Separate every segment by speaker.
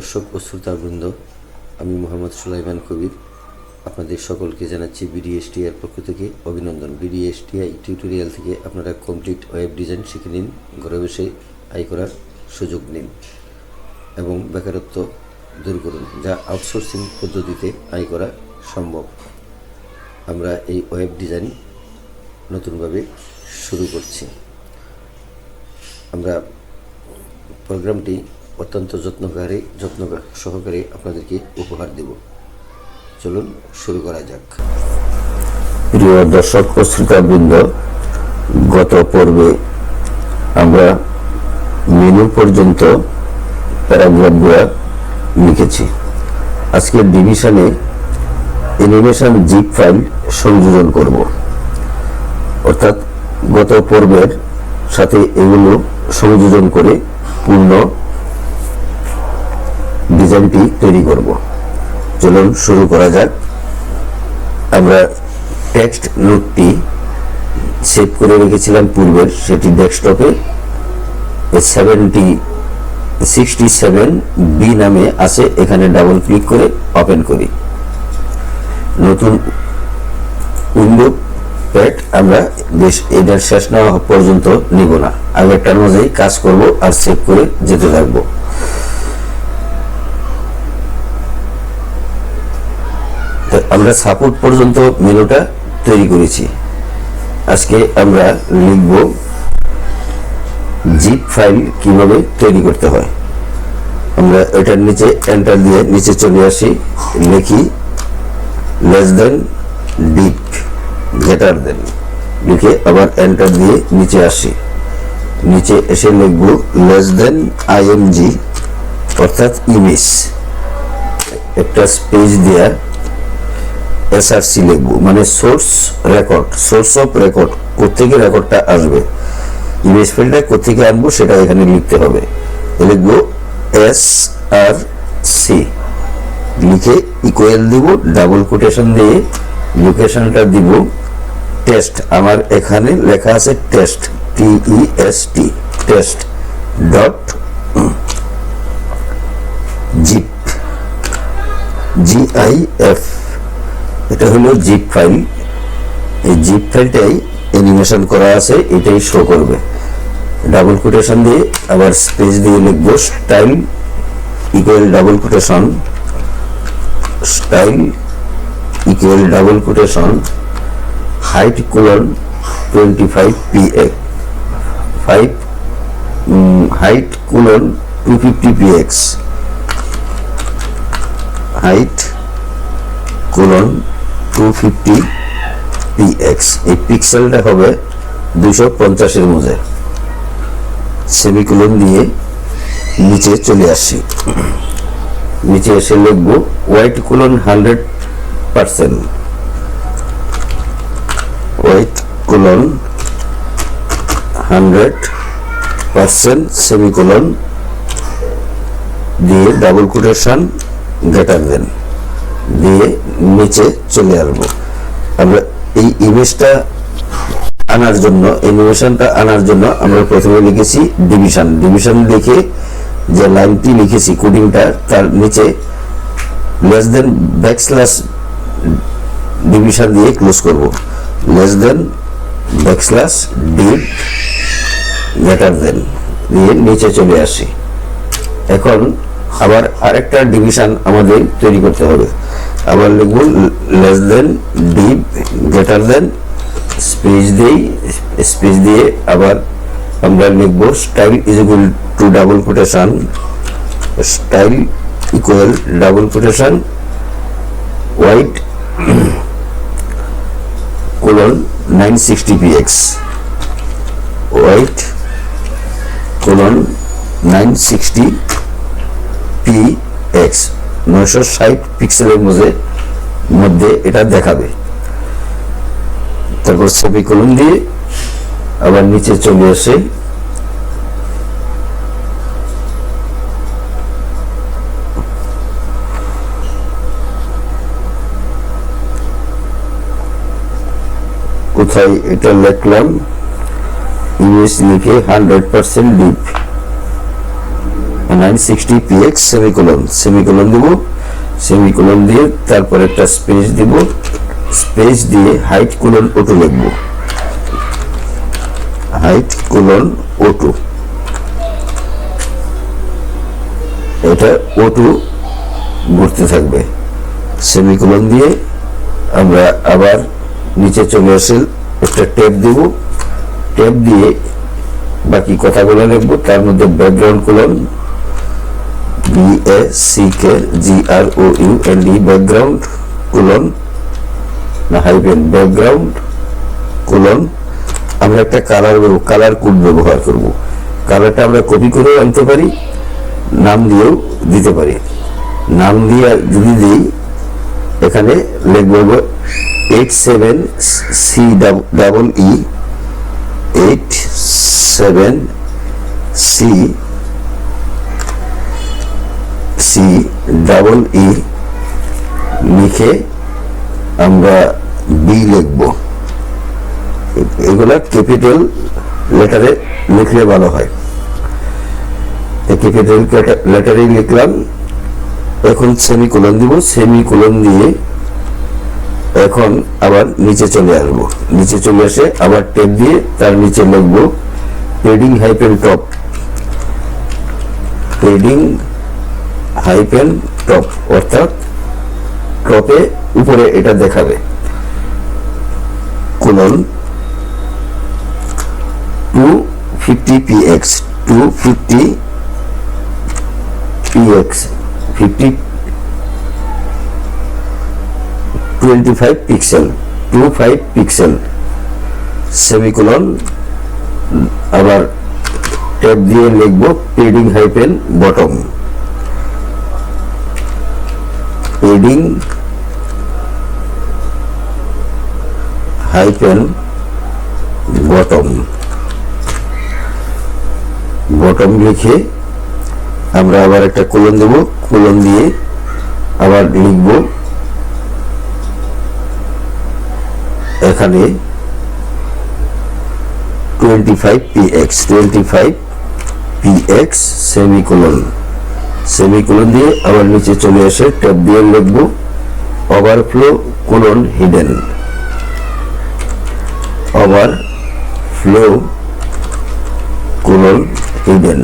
Speaker 1: দর্শক ও শ্রোতাবৃন্দ, আমি মোহাম্মদ সুলাইমান কবির আপনাদের সকলকে জানাচ্ছি বিডিএসটিআই পক্ষ থেকে অভিনন্দন। বিডিএসটিআই টিউটোরিয়াল থেকে আপনারা কমপ্লিট ওয়েব ডিজাইন শিখে নিন, ঘরে বসে আয় করার সুযোগ নিন এবং বেকারত্ব দূর করুন, যা আউটসোর্সিং পদ্ধতিতে আয় করা সম্ভব। আমরা এই ওয়েব ডিজাইন নতুনভাবে শুরু করছি। আমরা প্রোগ্রামটি অত্যন্ত যত্ন সহকারে আপনাদেরকে উপহার দেব। চলুন শুরু করা যাক।
Speaker 2: প্রিয় দর্শক ও শ্রোতাবৃন্দ, গত পর্বে আমরা মেনু পর্যন্ত প্যারাগ্রাফগুলো লিখেছি। আজকের ডিভিশনে অ্যানিমেশন জিপ ফাইল সংযোজন করব, অর্থাৎ গত পর্বের সাথে এগুলো সংযোজন করে পূর্ণ ডিজাইনটি তৈরি করব। চলুন শুরু করা যাক। আমরা টেক্সট নোটটি সেভ করে রেখেছিলাম পূর্বের, সেটি ডেস্কটপে 67B নামে আছে। এখানে ডাবল ক্লিক করে ওপেন করি। নতুন উইন্ডো প্যাড আমরা এটার শেষ না হওয়া পর্যন্ত নিব না, আগেরটার মাঝেই কাজ করব আর সেভ করে যেতে থাকবো। আমরা সাপোর্ট পর্যন্ত মেনুটা তৈরি করেছি। আজকে আমরা লিখব জিপ ফাইল কিভাবে তৈরি করতে হয়। আমরা এটার নিচে এন্টার দিয়ে নিচে চলে আসি, লিখি less than deep greater than, লিখে আবার এন্টার দিয়ে নিচে আসি। নিচে এসে লিখব লেস দেন আইএমজি অর্থাৎ ইমেজ, একটা স্পেস দেয়া এসআরসি লিখবো, মানে source record, source of record, কোথেকে রেকর্ডটা আসবে, ইমেজ ফাইলটা কোথেকে আনবো সেটা এখানে লিখতে হবে। লিখবো এসআরসি, লিখে ইকুয়াল দিব, ডাবল কোটেশন দিয়ে লোকেশনটা দিব টেস্ট। আমার এখানে লেখা আছে test, TEST, test dot GIF, GIF। এটা হলো জিপ ফাইল। এই জিপ ফাইলটাই অ্যানিমেশন করা আছে, এটাই শো করবে। ডাবল কোটেশন দিয়ে আবার স্পেস দিয়ে লিখবো style equal double quotation, style equal double quotation height colon 25 px, height colon 250 px, height colon 250 px। এই পিক্সেলটা হবে 250 এর মধ্যে। সেমিকোলন দিয়ে নিচে চলে আসছি, নিচে এসে লিখব white colon 100%, white colon 100% semicolon দিয়ে ডাবল কোটেশন গ্রেটার দেন দিয়ে নিচে চলে আসবো। আমরা এই ইমেজটা আনার জন্য, অ্যানিমেশনটা আনার জন্য আমরা প্রথমে লিখেছি ডিভিশন। ডিভিশন লিখে যে লাইনটি লিখেছি কোডিংটা, তার নিচে লেস দেন ব্যাকস্ল্যাশ ডিভিশন দিয়ে ক্লোজ করব। Less than backslash Depp greater than দিয়ে নিচে চলে আসি। এখন আবার আরেকটা ডিভিশন আমাদের তৈরি করতে হবে। আবার লিখব less than Depp greater than, space দিয়ে আবার আমরা লিখব style is equal to double quotation, style equal double quotation white colon 960 px, white colon 960 px, 960 পিক্সেলের মধ্যে এটা দেখাবে। তারপর সেমিকোলন দিয়ে আবার নিচে চলে আসে, কোথায় এটা লিখলাম, ইমেজ লিখে 100% ডিপ, 960px সেমিকোলন, সেমিকোলন দেব, সেমিকোলন দিয়ে তারপর একটা স্পেস দিব, স্পেস দিয়ে হাইট কোলন O2 লিখব, হাইট কোলন O2, এটা O2 ঘুরতে থাকবে। সেমিকোলন দিয়ে আমরা আবার নিচে চলে আসে একটা ট্যাব দিব, ট্যাব দিয়ে বাকি কথাগুলো লিখবো। তার মধ্যে background colon BACKGROUND, background colon না হাইফেন ব্যাকগ্রাউন্ড কোলন। আমরা একটা কালার কোড ব্যবহার করব। কালারটা আমরা কপি করেও আনতে পারি, নাম দিয়েও দিতে পারি। নাম দিয়ে যদি দিই, এখানে লিখব 87CEE, 87CEE লিখে আমরা বি লিখব। এগুলা ক্যাপিটাল লেটারে লিখলে ভালো হয়, ক্যাপিটাল লেটারে লিখলাম। এখন সেমিকোলন দিব, সেমিকোলন দিয়ে এখন আবার নিচে চলে আসবো, নিচে চলে আসে আবার ট্যাব দিয়ে তার নিচে লিখব padding hyphen top, padding hyphen top, অর্থাৎ টপে উপরে এটা দেখাবে colon 250px, 250px 25 pixel, 25 pixel, semicolon আবার ট্যাব দিয়ে লিখব padding hyphen bottom, padding hyphen bottom, bottom লিখে আমরা আবার একটা কোলন দেব, কোলন দিয়ে আবার লিখব এখানে 25px, 25px সেমিকোলন, সেমিকোলন দিয়ে আবার নিচে চলে আসে ট্যাব দিয়ে লিখব overflow colon hidden, overflow colon hidden.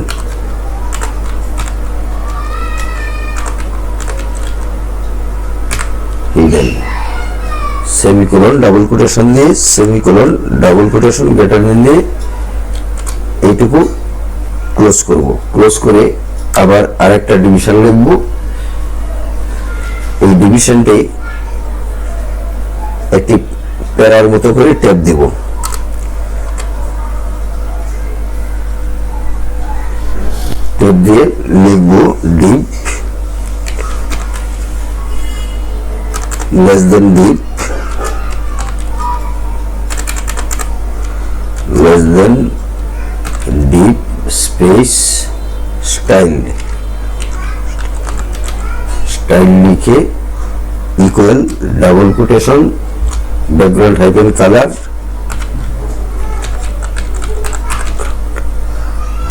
Speaker 2: Hidden semicolon double quotation দিয়ে, semicolon double quotation greater than দিয়ে এইটুকু ক্লোজ করব। ক্লোজ করে আবার আরেকটা ডিভিশন লিখব, এই ডিভিশনটাই একটি প্যারার মতো করে ট্যাব দেব, ট্যাব দিয়ে লিখব deep less than deep, less than deep space style, style লিখে equal double quotation background hyphen colour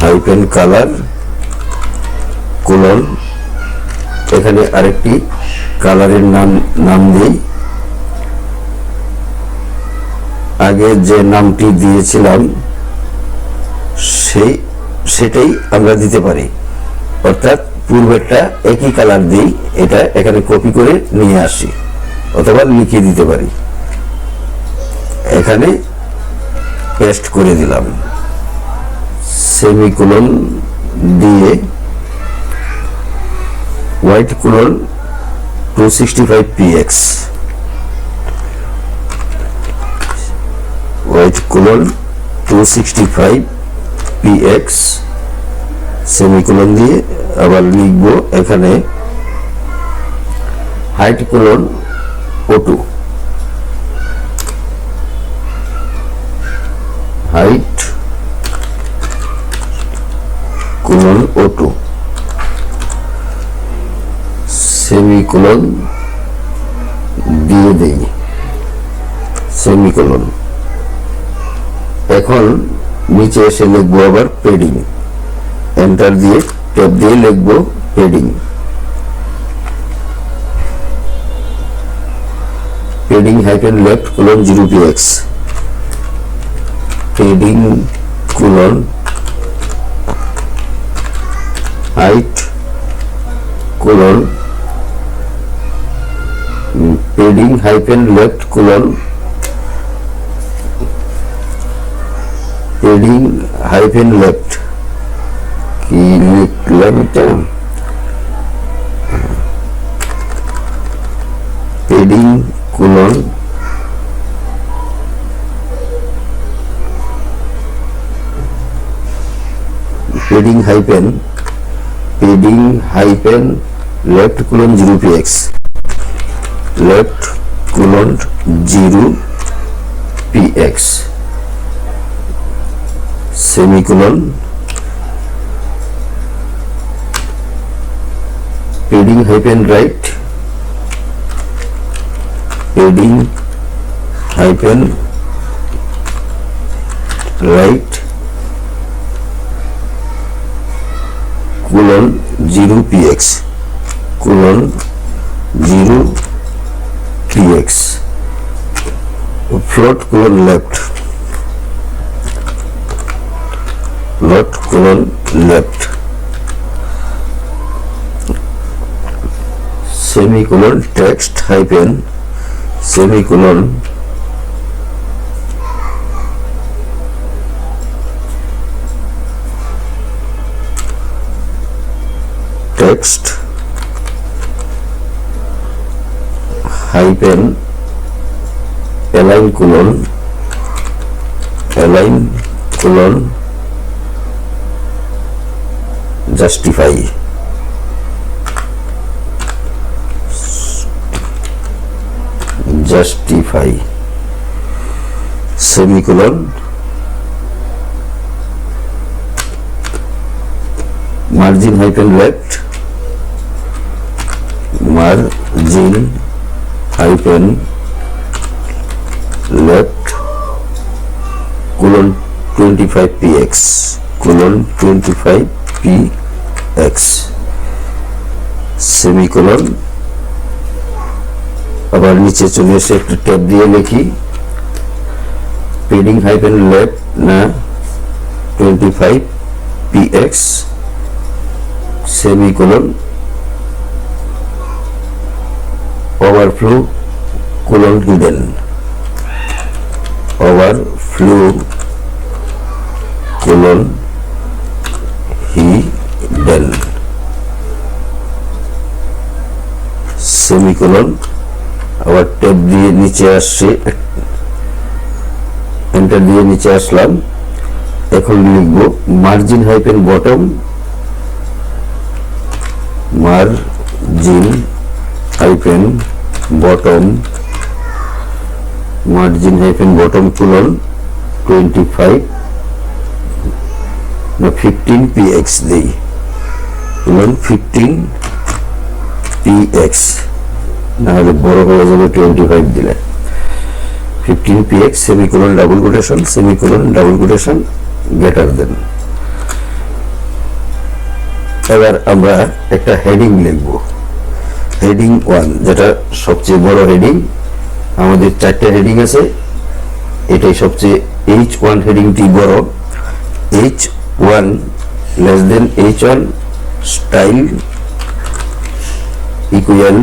Speaker 2: hyphen colour colon, এখানে আরেকটি কালারের নাম দিই, আগে যে নামটি দিয়েছিলাম সেটাই আমরা দিতে পারি, অর্থাৎ পূর্বেরটা একই কালার দিই, এটা এখানে কপি করে নিয়ে আসি অথবা লিখে দিতে পারি। এখানে পেস্ট করে দিলাম, সেমিকোলন দিয়ে white colon 265px, white colon 265px semicolon দিয়ে আবার লিখব এখানে height colon O2, height colon O2 semicolon দিয়ে দেই, সেমিকোলন। এখন নিচে এসে লিখবো আবার পেডিং, এন্টার দিয়ে ট্যাব দিয়ে লিখবো padding. Padding hyphen left colon 0px, padding colon height colon padding hyphen left colon padding hyphen left, কি লিখলাম এটা, padding colon padding hyphen left colon 0px, left colon 0px, semicolon padding hyphen right, padding hyphen right colon 0px, colon 0px, float colon left, float colon left, semicolon text hyphen semicolon text hyphen align colon justify, semicolon margin hyphen left, margin hyphen left colon 25px, colon 25px, semicolon, আবার নিচে চলে এসে একটা tab দিয়ে লিখি padding hyphen left না 25px, semicolon overflow colon hidden, overflow colon hidden, semicolon, আবার tab দিয়ে নিচে আসছে, এন্টার দিয়ে নিচে আসলাম। এখন লিখব margin hyphen bottom, margin hyphen bottom, margin hyphen bottom colon 15px দেই, কোলন 15px, না হলে বড় হয়ে যাবে 25 দিলে, 15px semicolon double quotation, semicolon double quotation greater দেন। এবার আমরা একটা হেডিং লিখব, হেডিং 1, যেটা সবচেয়ে বড় হেডিং, আমাদের 4টা হেডিং আছে, এটাই সবচেয়ে H1 হেডিংটি বড়, H1 less than H1 style equal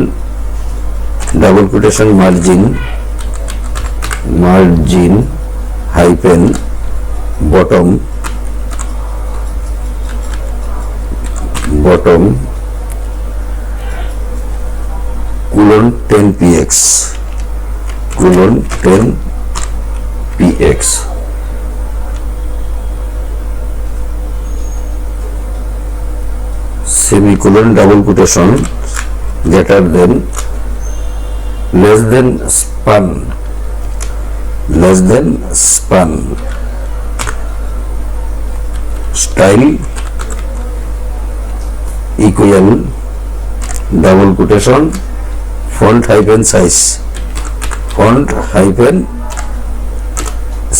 Speaker 2: double quotation margin hyphen bottom colon 10px, colon 10px, semicolon double quotation greater দেন less than span style equal double quotation font hyphen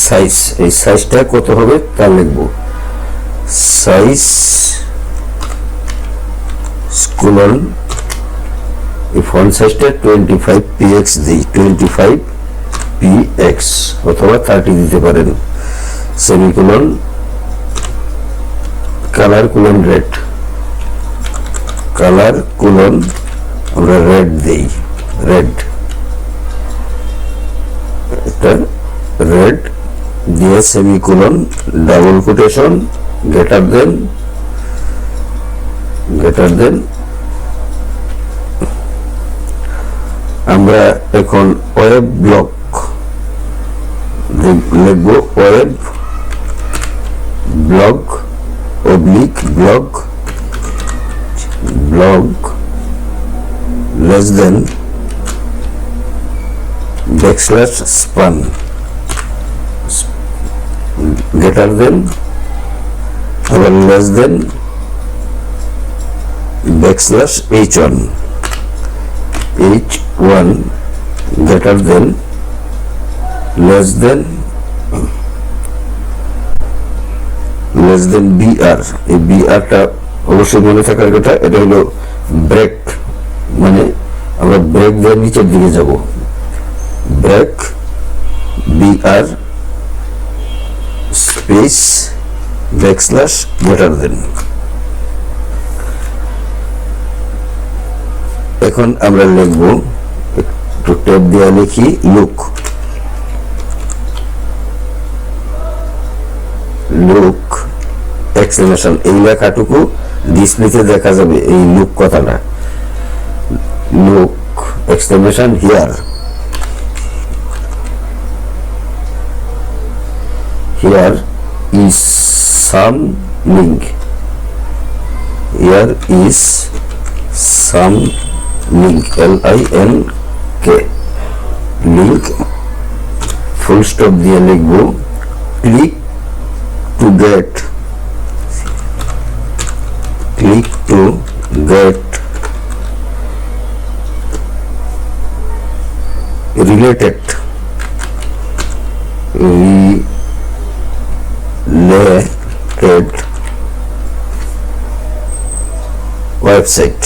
Speaker 2: size, এই সাইজটা কত হবে তা লিখব, সাইজ কোলন এই font সাইজটা 25px দিই, 25px অথবা 30 দিতে পারেন। Semicolon colour colon red, colour colon আমরা রেড দেই, রেড, এটা রেড দিয়ে সেমিকোলন ডাবল কোটেশন গ্রেটার দেন আমরা এখন ওয়েব ব্লক লিখব, web block oblique blog less than \span greater than or less than \h1 greater than less than br, এই br-টা অবশ্যই মনে থাকার কথা, এটা হলো ব্রেক, মানে আমরা ব্রেক দিয়ে নিচের দিকে যাব, break br space \greater than। এখন আমরা লিখব, একটু ট্যাব দিয়ে লিখি লুক এক্সক্লেমেশন, এই লেখাটুকু ডিসপ্লেতে দেখা যাবে, এই লুক কথাটা, look exclamation here is some link, here is some link, link link full stop দিয়ে লিখব click to get related website,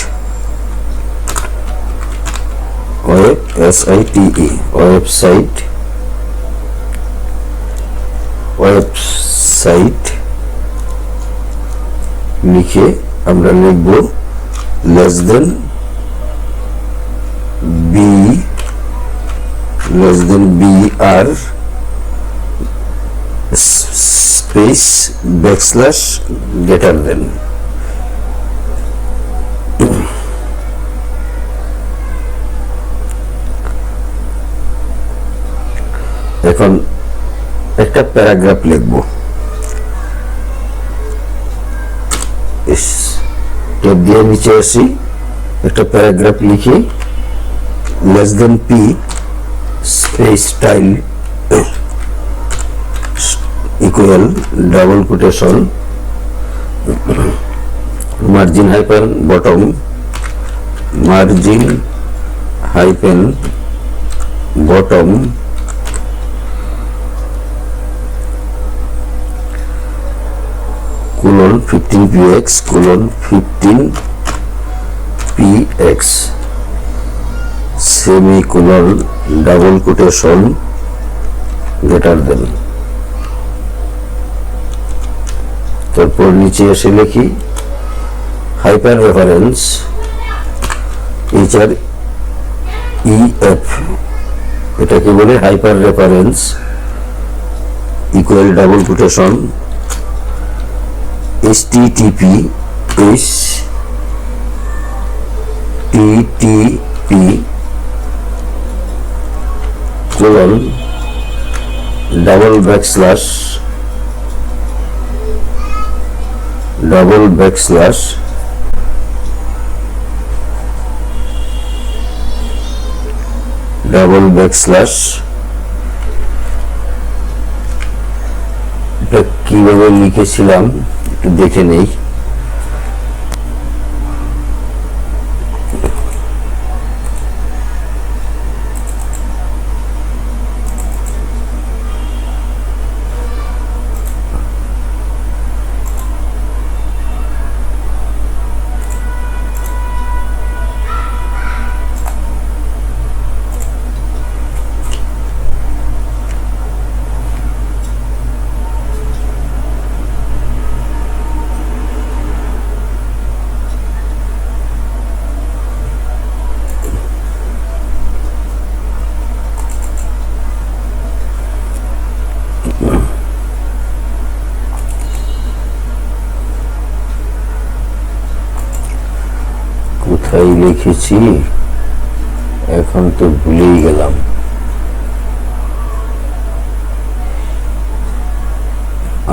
Speaker 2: website লিখে আমরা লিখব less than br space \greater than। এখন একটা প্যারাগ্রাফ লিখব, ট্যাব দিয়ে নিচে আসি, একটা প্যারাগ্রাফ লিখি less than p space style equal double quotation margin hyphen bottom, margin hyphen bottom colon 15px colon 15px semicolon double quotation greater দেন। তারপর নিচে এসে লিখি হাইপার রেফারেন্স HREF, এটাকে বলে hyper reference equal double quotation HTTP colon double backslash এটা কিভাবে লিখেছিলাম একটু দেখে নেই। কোথায় লিখেছি এখন তো ভুলেই গেলাম।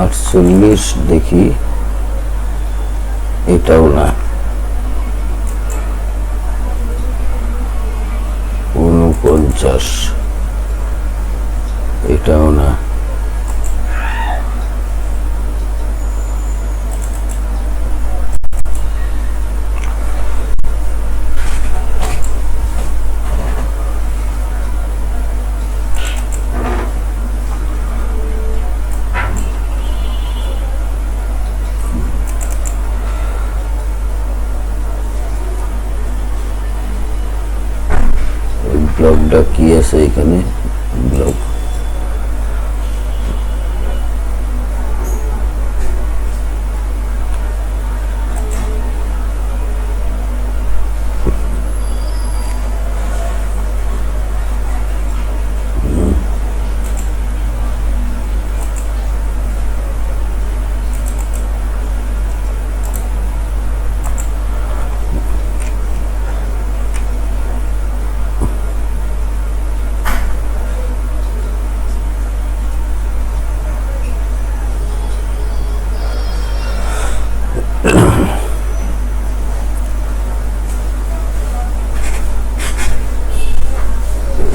Speaker 2: 48 দেখি, এটাও না। 49 এটাও না। ব্লগটা কি আছে এখানে? ব্লগ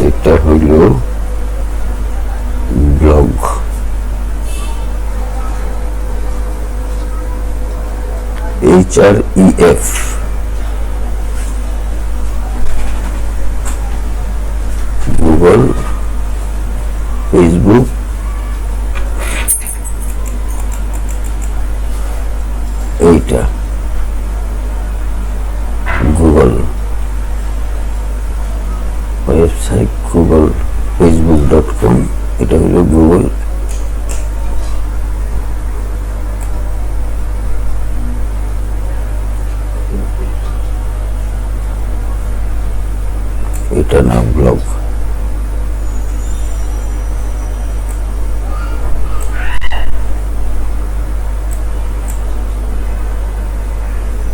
Speaker 2: এটা হইল ব্লগ। HREF গুগল, ফেসবুক, এইটা গুগল ওয়েবসাইট, গুগল facebook.com, এটা হলো গুগল। এটা না ব্লগ।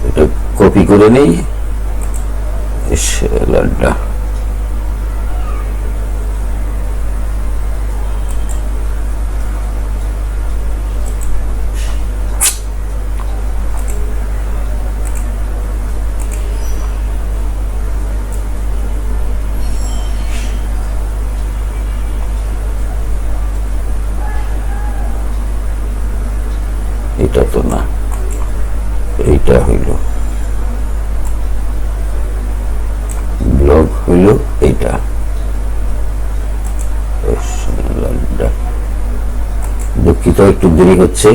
Speaker 2: এটা কপি করে নেই। সেলারটা এটা তো না, এইটা হইল ব্লগ, হইল এইটা। দুঃখিত, একটু দেরি হচ্ছে।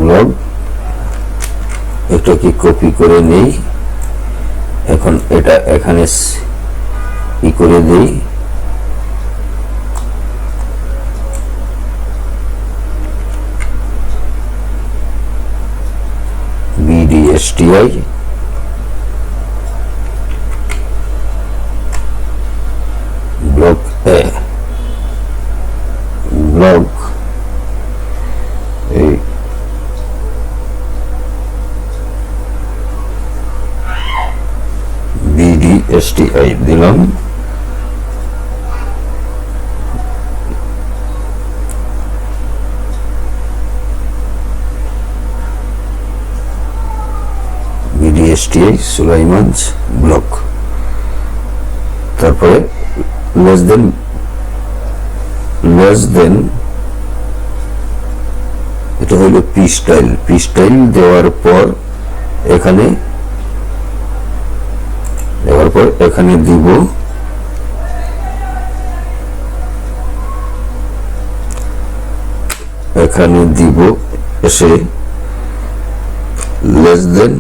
Speaker 2: ব্লগ এটাকে কপি করে নেই। এখন এটা এখানে ই করে দেই। BDSTI ব্লগ এ, ব্লগ এই BDSTI দিলাম। BDSTI Sulaiman's block. তারপরে লেস দেন এটা হইল পি স্টাইল দেওয়ার পর এখানে দিব এসে লেস দেন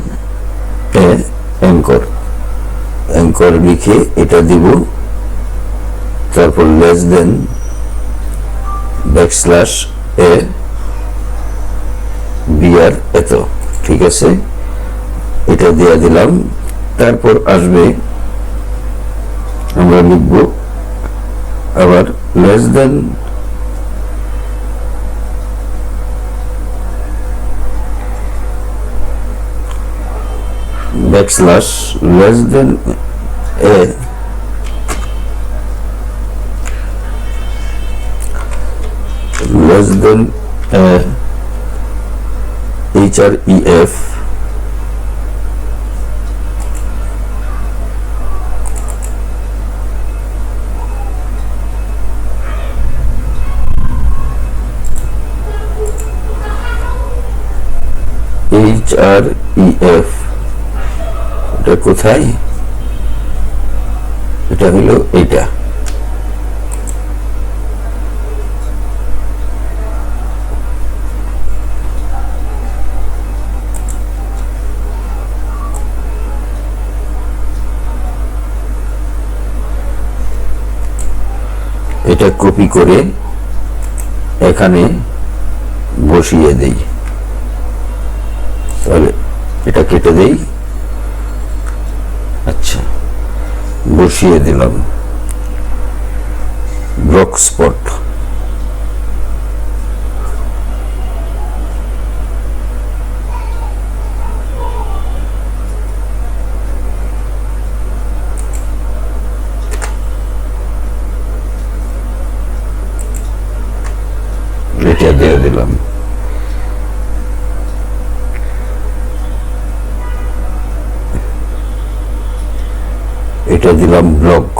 Speaker 2: অ্যাঙ্কর লিখে এটা দিব। তারপর লেস দেন \a বিআর এত, ঠিক আছে, এটা দিয়ে দিলাম। তারপর আসবে আমরা লিখব আবার less than backslash less than a less than href href এটা কোথায়? এটা হলো এটা। এটা কপি করে এখানে বসিয়ে দেই, তাহলে এটা কেটে দেই। আচ্ছা, বসিয়ে দিলাম ব্লক স্পট। এটা দিয়ে দিলাম। এটা দিলাম ব্লক,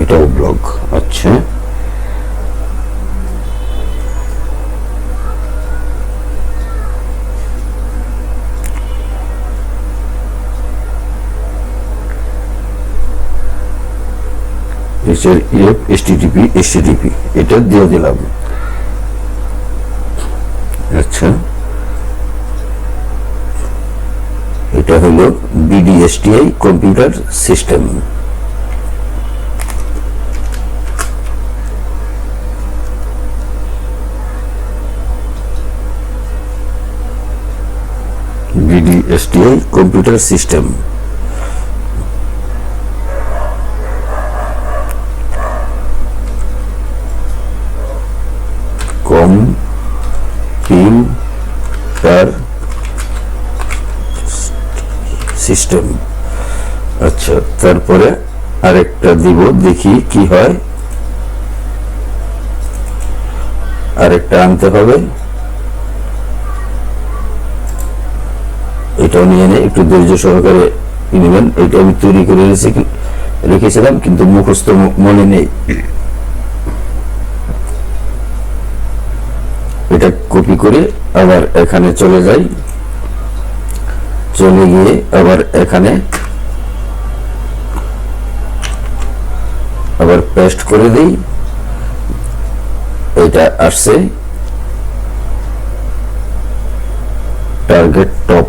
Speaker 2: এটাও ব্লক। আচ্ছা, HTTP এটা দিয়ে দিলাম। আচ্ছা, এটা হলো BDSTI computer system. BDSTI computer system. Computer system. আচ্ছা, তারপরে আরেকটা দিব, দেখি কি হয়। আরেকটা আনতে হবে, এটাও নিয়ে নেই, একটু ধৈর্য সহকারে নেবেন। এটা আমি তৈরি করে রেখেছিলাম কিন্তু মুখস্থ মনে নেই। এটা কপি করে আবার এখানে চলে যাই, চলে গিয়ে আবার এখানে আবার পেস্ট করে দিই। এটা আসছে টার্গেট টপ।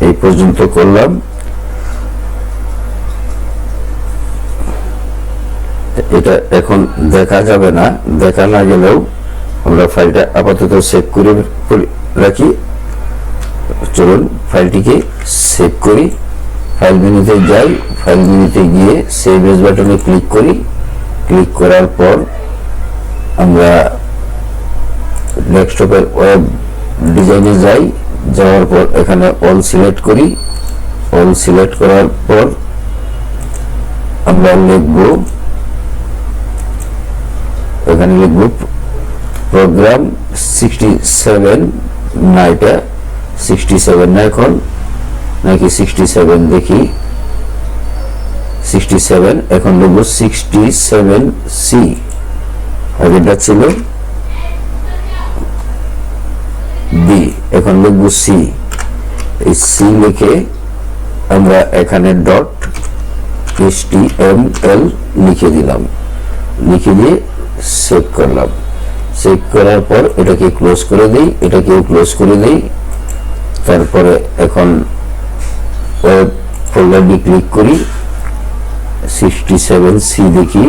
Speaker 2: এই পর্যন্ত করলাম। এটা এখন দেখা যাবে না, দেখা না গেলেও আমরা ফাইলটা আপাতত সেভ করে রাখি। চলুন ফাইলটিকে সেভ করি। ফাইল মেনুতে যাই, ফাইল মেনুতে গিয়ে সেভ এজ বাটনে ক্লিক করি। ক্লিক করার পর আমরা ডেস্কটপের ওয়েব ডিজাইনে যাই। যাওয়ার পর এখানে অল সিলেক্ট করি। অল সিলেক্ট করার পর আমরা লিখব, এখানে লিখব প্রোগ্রাম 67 না, এটা 67 না এখন, নাকি 67 দেখি। 67 এখন লিখব 67C। আগেটা ছিল B। এখন লিখব সি। এই সি লিখে আমরা এখানে ডট HTML লিখে দিলাম, লিখে দিয়ে সেভ করলাম। সেভ করার পর এটাকে ক্লোজ করে দিই, এটাকেও ক্লোজ করে দিই। তারপরে এখন ওয়েব ফোল্ডারটি ক্লিক করি, 67C দেখি,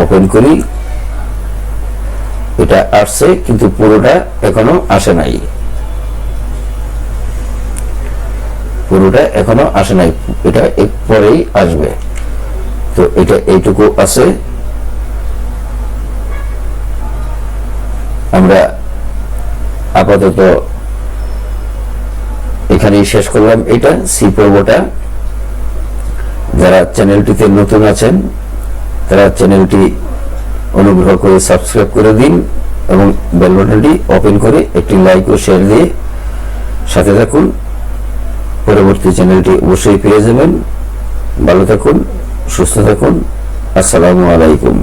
Speaker 2: ওপেন করি। এটা আসছে কিন্তু পুরোটা এখনো আসে নাই, পুরোটা এখনো আসে নাই, এটা একটু পরেই আসবে। তো এটা এইটুকু আছে। আমরা আপাতত এখানেই শেষ করলাম এটা সি পর্বটা। যারা চ্যানেলটিতে নতুন আছেন তারা চ্যানেলটি অনুগ্রহ করে সাবস্ক্রাইব করে দিন এবং বেল বাটনটি ওপেন করে একটি লাইক ও শেয়ার দিয়ে সাথে থাকুন। পরবর্তী চ্যানেলটি অবশ্যই পেয়ে যাবেন। ভালো থাকুন, সুস্থ থাকুন। আসসালামু আলাইকুম।